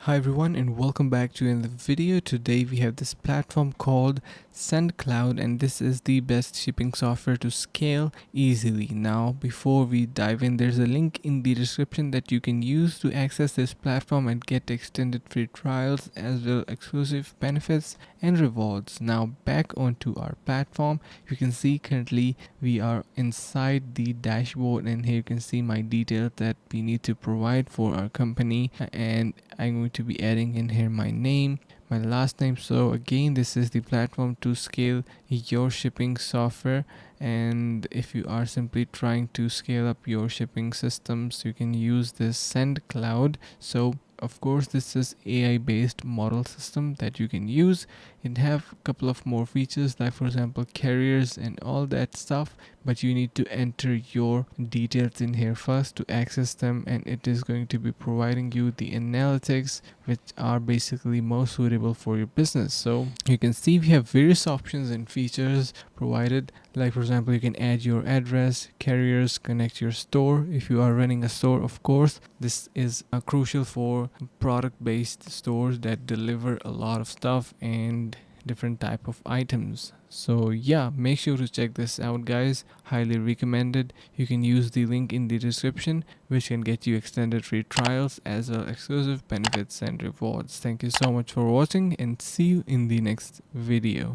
Hi everyone and welcome back to another video. Today we have this platform called SendCloud, and this is the best shipping software to scale easily. Now before we dive in, there's a link in the description that you can use to access this platform and get extended free trials as well exclusive benefits and rewards. Now back onto our platform, you can see currently we are inside the dashboard, and here you can see my details that we need to provide for our company, and I'm going to be adding in here my name, my last name. So again, this is the platform to scale your shipping software, and if you are simply trying to scale up your shipping systems, you can use this SendCloud. So of course this is AI based model system that you can use. It have a couple of more features, like for example carriers and all that stuff, but you need to enter your details in here first to access them, and it is going to be providing you the analytics which are basically most suitable for your business. So you can see we have various options and features provided, like for example you can add your address, carriers, connect your store if you are running a store. Of course this is crucial for product based stores that deliver a lot of stuff and different type of items. So yeah, make sure to check this out guys, highly recommended. You can use the link in the description which can get you extended free trials as well exclusive benefits and rewards. Thank you so much for watching and see you in the next video.